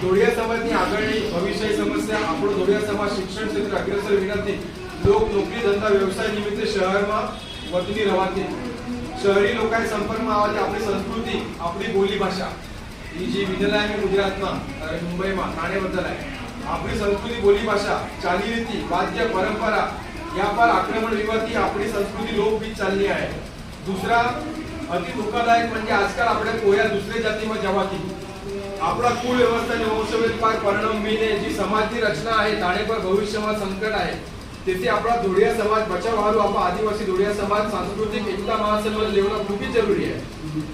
ધોળિયા સમાજની આગળની ભવિષ્યની સમસ્યા આપણો ધોળિયા સમાજ શિક્ષણ ક્ષેત્રે અગ્રેસર વિનંતી લોક નોકરી ધંધા વ્યવસાય નિમિત્તે શહેરમાં વધતી રહેવાથી શહેરી લોકોના સંપર્કમાં આવવાથી આપણી સંસ્કૃતિ આપણી બોલી ભાષા એ જે વિદલાય ગુજરાતમાં મુંબઈમાં ठाणे બદલાય આપણી સંસ્કૃતિ બોલી ભાષા ચાલીરીती वाद्य परंपरा या पर आक्रमण विवादी आपली संस्कृती लोप बीत चालली आहे। दुसरा अति धोकादायक म्हणजे आजकाल आपल्या कोया दुसऱ्या जातीમાં જવાથી આપણા કુળ વ્યવસ્થાને વંશવેદ પાર પરિણમીને જે સમાજની રચના आहे તાણે પર ભવિષ્યમાં સંકટ आहे તેથી આપણા ધોળિયા સમાજ બચાવવાનું આપણા આદિવાસી ધોળિયા સમાજ સાંસ્કૃતિક એકતા મહાસંમેલન લેવના ખૂબ જ જરૂરી आहे।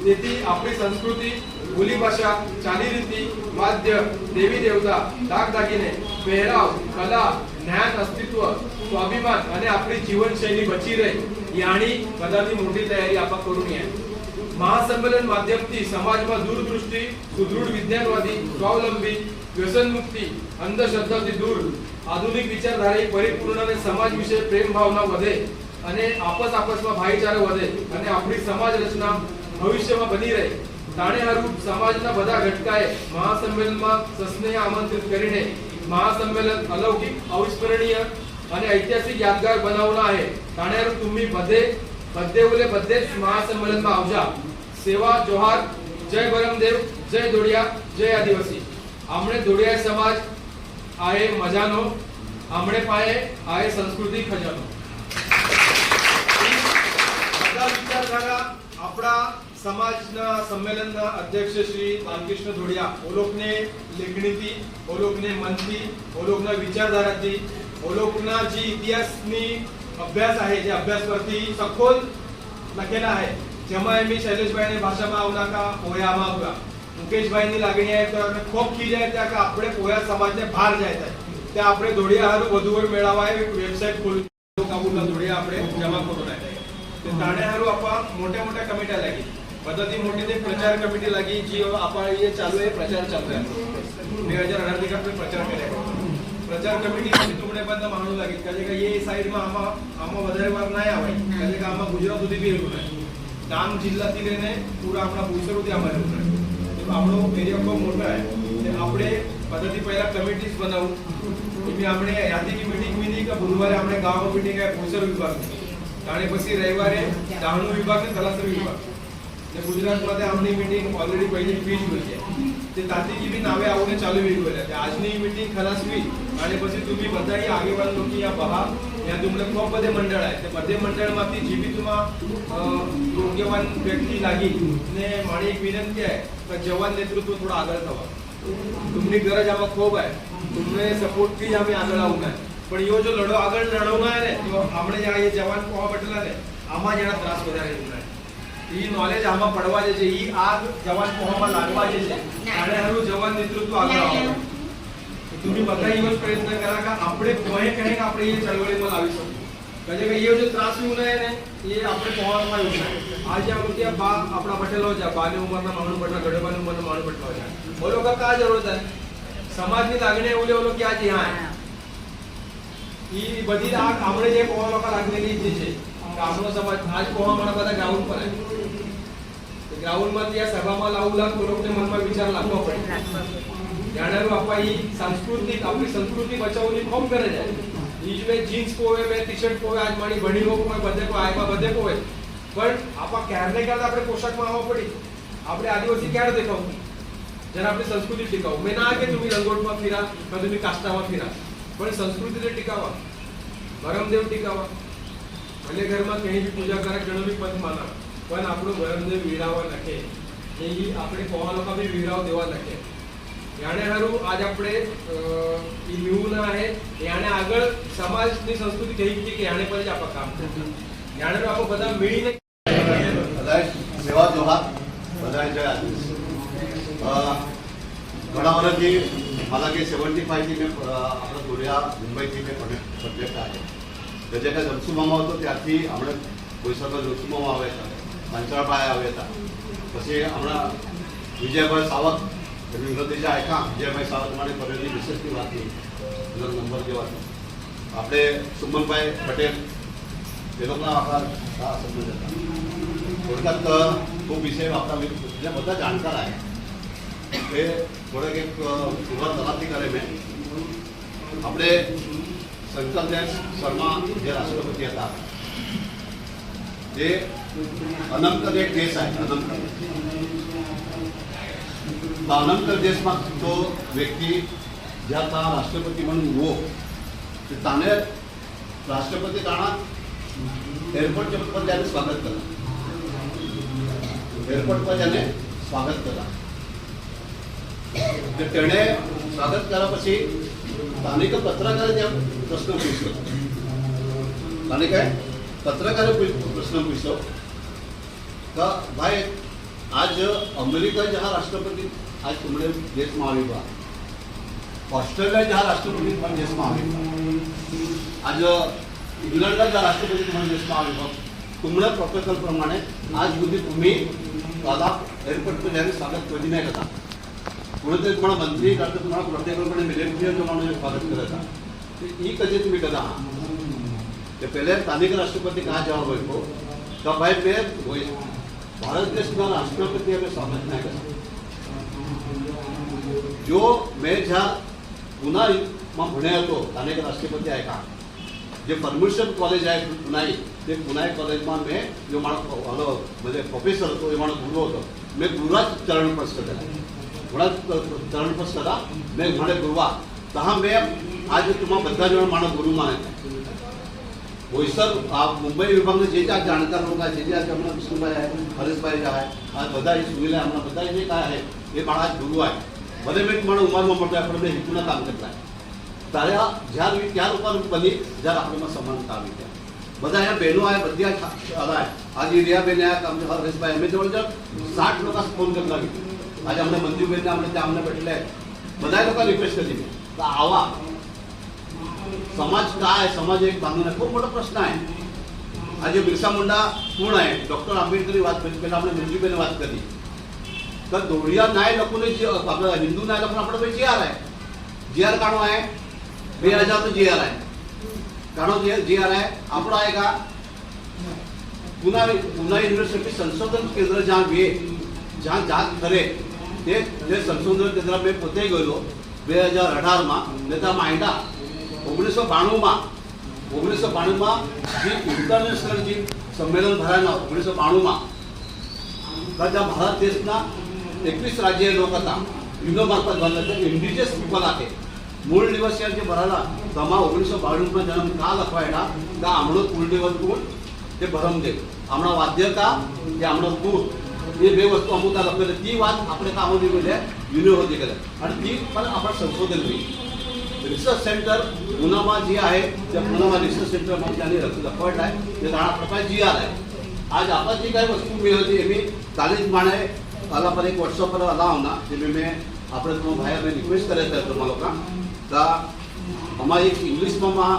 તેથી આપણી સંસ્કૃતિ बोली भाषा चालीरीती वाद्य देवी देवता दागदागिने પહેરાવ कला ज्ञान अस्तित्व स्वाभिमान અને આપણી જીવનશૈલી બચી રહે यानी બધાની મોટી તૈયારી આપા કरूनी आहे। महासंमेलन माध्यमથી समाजમાં दूरदृष्टि सुदृढ विज्ञानवादी स्वावलंबी व्यसनमुक्ति अंधश्रद्धाથી दूर आधुनिक विचारधारा परिपूर्ण અને સમાજ વિશે પ્રેમ ભાવના વધે અને આપસમાં ભાઈચારો વધે અને આપણી સમાજ રચના ભવિષ્યમાં બની રહે તાણે હારું સમાજના બધા ઘટકાએ મહાસંમેલનમાં સસ્નેહ આમંત્રિત કરીને મહાસંમેલન अलौकिक अविस्मरणीय અને ऐतिहासिक यादगार બનાવના आहे। તાણે હારું तुम्ही બધે મહાસંમેલનમાં આવજા। સેવા જોહાર जय बरमदेव जय धोळिया जय आदिवासी। आमणे धोळिया समाज आहे मजानो आमणे पाये आहे संस्कृती खजानो। બધા વિચારધારા આપણા समाजना सम्मेलनना अध्यक्ष श्री बालकृष्ण धोळिया ओलोकने लेखणीथी ओलोकने मनथी ओलोकना विचारधाराथी ओलोकना जी इतिहासनी अभ्यास आहे जे अभ्यास परथी सखोल लखेला आहे जेव्हा मी शैलेशभाईने भाषाમાં આવના કા પોયામાં આવવા મુકેશભાઈની લાગણી आहे તો ખૂબ ખીજ आहे त्या का આપણે પોયા સમાજને બહાર જાય છે त्या આપણે ધોળિયા હારું વધુવર મેળાવા એક વેબસાઈટ ખોલી કાબુલના ધોળિયા આપણે જમા કરું નાખે તે તાણે હારું આપા મોટા મોટા કમિટી લાગી पद्धती मोठी ते प्रचार कमिटी लागी जी आपण ये चालू आहे प्रचार चालू आहे 2018 થી આપણે પ્રચાર કર્યા प्रचार कमिटी માંથી तुमने बंद मानू लागी कजे का ये साइड में आमा વધારે વાર ના આવે कजे का आमा गुजरात સુધી બી રહ્યું છે डांग જિલ્લાથી લઈને પૂરા આપણા ભૂસર સુધી આમાં રહ્યું છે તો આપણો એરિયા ખૂબ મોટો છે એટલે આપણે પદ્ધતિ પહેલા કમિટીઝ બનાવું એમાં આપણે યાદીની મીટિંગ મિની કે બુધવારે આપણે ગામમાં મીટિંગ आहे ભૂસર વિભાગ તાણે પછી રવિવારે દાણુ વિભાગ અને તલાસરી વિભાગ ને ગુજરાતमध्ये आमની मीटिंग ऑलरेडी पहिली ફીજ होई છે તે તાતીજી બી નાવે આવને ચાલુ વી ગયેલા તે આજની મીટિંગ ખલાસ વી અને પછી तुम्ही બધાઈ આગેવાન લોકો યા બહાર યા तुमने ખૂબ બધે મંડળ आहे તે બધે મંડળમાંથી જીબી तुमा યોગ્યવાન વ્યક્તિ લાગી ને મારી એક વિનંતી आहे કે જવાન नेतृत्व थोड़ा આગળ થવા तुमની ગરજ આમાં ખૂબ आहे तुमने सपोर्ट થી અમે આગળ આવવું है પણ યો જો લડો આગળ લડવના है ને તો આપણે જે આ જવાન કોવા બટલા ને આમાં જેના ત્રાસ વધારે રહેવું ई नॉलेज आमा पडवा जे छे ई आग जवान कोहमा लागवा जे छे आणि हारू जवान नेतृत्व आगे आવો तुम्ही બધા ઈવન પ્રયત્ન કરા કે આપણે કોઈ કહે કે આપણે એ ચળવળીમાં લાવી શકું કજે કે એ જો ત્રાસ નું ને એ આપણે કોહમાં આવ્યું છે આજે આ મુદ્દા બા આપણા પટેલો છે બાની ઉંમરના માણસ પટલા ગડવાની ઉંમરના માણસ પટલા છે બોલો का જરૂરત है સમાજની લાગણી ઓલે ઓલો ક્યાં છે હા ई બધી આગ આપણે જે કોહા લોકો લાગેલી જે છે આપણો સમાજ આજ કોહામાં બધા ગ્રાઉન્ડ પર आहे ग्राउंड માંથી આ સભામાં લાવલા લોકોને મનમાં વિચાર લાવવો પડે જાણેલું આપા ઈ સાંસ્કૃતિક આપણી સંસ્કૃતિ બચાવવાની ખૂબ કરે છે ઈ જે જીન્સ પોવે મે ટી-શર્ટ પોવે આજ મારી ભણી લોકો કોઈ બધે કોઈ આયમાં બધે પોવે પણ આપા ક્યારે કરતા આપણે પોશાકમાં આવવા પડી આપણે આદિવાસી ક્યારે દેખાવું જરા આપણી સંસ્કૃતિ ટીકાવો મેં ના કે तुम्ही લંગોટમાં ફીરા કે तुम्ही કાષ્ટામાં ફીરા પણ સંસ્કૃતિને ટીકાવા બરમદેવ ટીકાવા ભલે ઘરમાં કઈ બી પૂજા કરે ઘણો બી પંથ માના પણ આપણો બરમદેવ વીરાવા નખે એ આપણે કોહા લોકો બી વીરાવ દેવા નખે याने हारू आज આપણે ઈ ન્યૂના आहे याने આગળ સમાજની સંસ્કૃતિ કઈ કે याने પર જ આપા કામ કરતું याने આપણે બધા મળીને બધાય સેવા જોહાર બધાય જય આદિવાસી ઘણા વર્ષથી હાલાકી 75 થી મેં આપણા ધોળિયા મુંબઈથી મેં પ્રોજેક્ટ आहे જે કે જમસુમામાં હતો ત્યારથી આપણે બોઈસરમાં જમસુમામાં આવ્યા હતા મંચરાભાઈ આવ્યા હતા પછી હમણાં વિજયભાઈ સાવત વિનોદીજા આયકા વિજયભાઈ સાવત મારી કરેલી વિશેષની વાત નંબર જેવા આપણે સુમનભાઈ પટેલ એ લોકોના આભાર સમજ હતા થોડકાત ખૂબ વિષય આપણા બધા જાણકાર आहे એ થોડેક એક સુરત તલાટી કરે મેં આપણે શંકરદેવ શર્મા જે રાષ્ટ્રપતિ હતા તે અનંતર એક દેશ आहे अनंतर अनंतर देशમાં तो व्यक्ती ज्याचा राष्ट्रपती म्हणून वो त्याने राष्ट्रपती काळात एअरपोर्टच्या पर त्याने स्वागत केलं एअरपोर्ट पर त्याने स्वागत केलं त्याने स्वागत केला પછી स्थानिक पत्रकारे त्या प्रश्न पूछलो स्थानिक पत्रकारे प्रश्न पूछलो का भाई आज अमेरिका जहाँ राष्ट्रपति आज तुम्हारे देश में आवी बा ऑस्ट्रेलिया जहाँ राष्ट्रपति तुम्हारे देश में आवी बा आज इंग्लंड का जहाँ राष्ट्रपति तुम्हारे देश में आवी बा तुम्हारे प्रोटोकॉल प्रमाणे आज बुद्धी तुम्ही दादा एअरपोर्ट पर जाने स्वागत कधी नाही करता कुठेतरी तुम्हाला मंत्री करता तुम्हाला प्रोटोकॉलकडे मिलिटरी प्रमाणे स्वागत करायचा ही कधी तुम्ही कदा ते पहले स्थानिक राष्ट्रपति कहा जवाब हो का भाई मैं भारत देश का राष्ट्रपति अगर स्वागत नहीं कर जो मैं जहाँ पुन्हा मग पुणे होतो स्थानिक राष्ट्रपति आहे का जे परमिशन कॉलेज आहे पुनाई ते पुनाई कॉलेज में मैं जो माणूस म्हणजे प्रोफेसर होतो ये माणूस गुरु होतो मैं गुरुवाच चरण स्पर्श केला गुरुवाच चरण स्पर्श केला मैं म्हणे गुरुवा तहा मैं आज तुम्हाला બધા જણ માણસ ગુરુ માને बोईसर आप मुंबई विभाग में जे जानकार लोग आज जे हमारा विष्णुभाई है हरीश भाई जो है आज बधा सुनील है हमारा बधा जे काय है ये माणा आज गुरु है भले मैं तुम्हारा उमर में मोटा अपने हितूना काम करता है तारे ज्यार त्या लोकांना बनी ज्यार आपल्याला समानता आली त्या બધા અહીંયા બહેનો आहे બધી આલા आज रिया बेन आहे आमचे हरीश भाई आम्ही जवळजवळ 60 लोकांना फोन करला आज आमने मंजू बेन आमने त्या आमने भेटले બધા लोकांना रिक्वेस्ट केली तर आवा समाज काय समाज एक बांधून खूप मोठा प्रश्न आहे आज बिरसा मुंडा कोण आहे डॉक्टर आंबेडकरी बात पहिला આપણે મંજુબેન વાત કરી तर दोडिया नाही लपून आपला हिंदू नाही लपून આપણે ભાઈ જીઆર आहे जीआर काढो आहे 2000 तो जीआर आहे काढो जीआर आहे આપણો आहे का पुन्हा युनिव्हर्सिटी संशोधन केंद्र जहाँ वे जहाँ जात खरे ते संशोधन केंद्र में पोते गेलो 2018 में नेता माइंडा 1992 में जी इंटरनेशनल जी सम्मेलन भरायला 1992 में ज्या भारत देशना 21 राज्य लोक आता युनो मार्फत भरला इंडिजियस पीपल आहे मूळ निवासियांचे भरायला तमा 1992 में जन्म का लखवायला का आमणो कुलदेवत कोण ते भरम दे आमणा वाद्य का ते आमणो दूध ये बे वस्तू अमुता लखले ती बात आपले कामोदी गेले युनो होती गेले आणि ती पण आपण संशोधन होईल रिसर्च सेंटर पुनामा जी आहे त्या पुनामा रिसर्च सेंटर मध्ये त्यांनी लखवट आहे ते 10 प्रकार जीआर आहे आज आपण जी काही वस्तू मिळवली मी कॉलेज माने आला पर एक व्हाट्सएप पर आला होना जे मैं આપણે તો ભાઈ અમે રિક્વેસ્ટ કરે છે તમારા લોકો કા અમારી એક इंग्लिश માં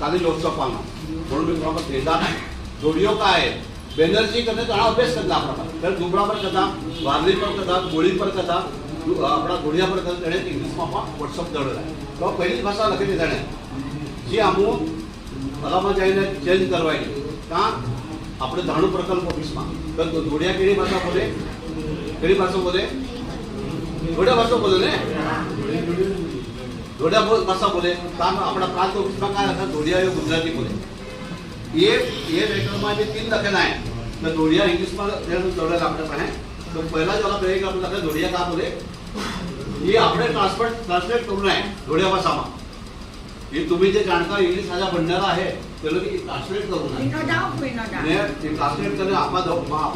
कॉलेज व्हाट्सएप आना म्हणून मी तुम्हाला भेटा नाही जोडियो काय बेनर्जी करते तो अभ्यास करता आपण तर दुबळा पर कथा वारली पर कथा गोळी पर कथा આપણા ઘોડિયા પર તેને ઇંગ્લિશમાં વોટ્સઅપ દળે તો પહેલી ભાષા લખેલી જાણે જે આમો અલામાં જઈને ચેન્જ કરવાય કા આપણે ધાણુ પ્રકલ્પ ઓફિસમાં તો ઘોડિયા કેવી ભાષા બોલે ઘોડિયા ભાષા બોલે ને ઘોડિયા ભાષા બોલે काम આપણા પ્રાંત ઓફિસમાં काय લખા ઘોડિયા એ ગુજરાતી બોલે ये लेटરમાં જે 3 લખેલા आहे તો ઘોડિયા ઇંગ્લિશમાં દળેલા આપણે પાસે तो पहला जो आप लगा जोड़िया का बोले ये आपने ट्रांसलेट करून आहे जोड़िया भाषा में ये तुम्ही जे जानकार इंग्लिश भाषा बनणारा आहे ते लोक ट्रांसलेट करून आहे ने ट्रांसलेट करणे आपण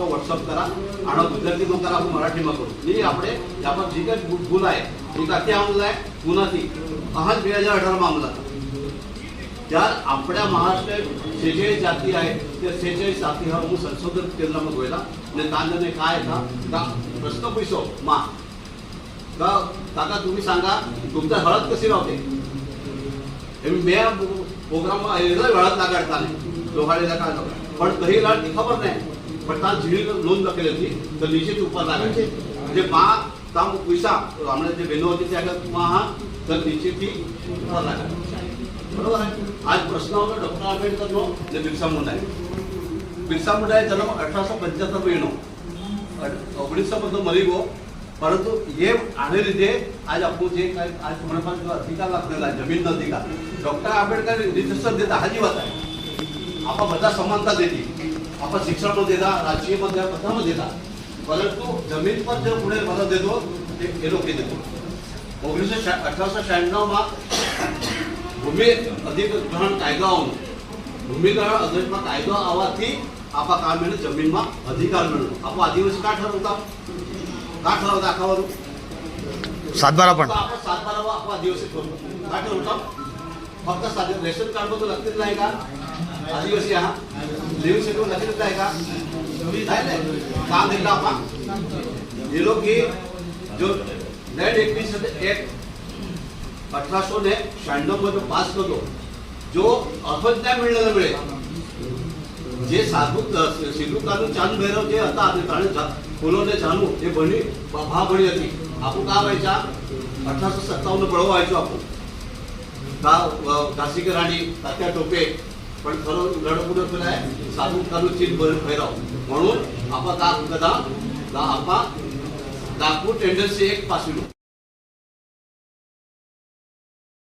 व्हाट्सअप करा आणि गुजराती मध्ये करा आपण मराठी मध्ये करू ही આપણે यावर जी काही भूल आहे ती काती आमला आहे पुन्हाची आज 2018 માં आमला त्यार आपल्या महाराष्ट्रात 46 जाती आहे त्या 46 जाती हा मूळ संशोधन केंद्रामध्ये व्हायला ने तांदने काय था का प्रश्न पैसो मा का काका तुम्ही सांगा तुमचा हळद कशी राहते हे मी प्रोग्राम एवढा हळद लागाडता नाही लोकांना काय पण काही लाड ती खबर नाही पण ता झील नोंद लखेली होती तर निश्चित उपर लागायचे जे मा ताम पैसा आमने जे बेनो होती त्या मा तर निश्चित ती उपर लागायची बरोबर आहे आज प्रश्न होता डॉक्टर आंबेडकर नो जे बिरसा मुंडा आहे बिरसा मुंडा जन्म 1875 में 1900 मरी गो પરંતુ એ આને લીધે આજ આપણું જે કાંઈ આજ તમારા પાસે જો અધિકાર લાગેલા જમીનનો અધિકાર ડૉક્ટર આંબેડકર રિઝર્વેશન દેતા હાજી વાત આપણા બધા સમાનતા દેતી આપણા શિક્ષણમાં દેતા રાજકીયમાં દેતા બધામાં દેતા પરંતુ જમીન પર જો પુણે બધા દેતો એ લોકો દેતો 1896માં ભૂમિ અધિગ્રહણ કાયદાઓનું ભૂમિગ્રહણ અધિગ્રહણ કાયદો આવવાથી આપણા કામને જમીનમાં અધિકાર મળ્યો. આપણો આદિવાસી કા ઠરાવતા આખાવાનું સાતબારા પણ આપણે સાતબારામાં આપણો આદિવાસી કા ઠરાવતા ફક્ત સાથે રેશન કાર્ડમાં તો લખી જ લાયકા આદિવાસી હા લીવ શેડ્યુલ લખી જ લાયકા કામ એટલા આપા એ લોકો જો લેન્ડ એક્વિઝિશન એક્ટ 1896 में जो पास कर दो जो अफज नाही मिळालं मिळे जे साधू सिंधू कानून चांद भैरव जे હતા અને તાણે ફૂલોને જાણવું એ બની ભા બની હતી આપણું કામ વાંચ્યા 1857 બળવો વાંચ્યો આપણું ઘાસી કે રાણી તાત્યા ટોપે पण खरं लढपुढं केलाय साधू कानून चीन भैरव म्हणून आपण का कदा आपा दाखवू टेंडन्सी एक पासून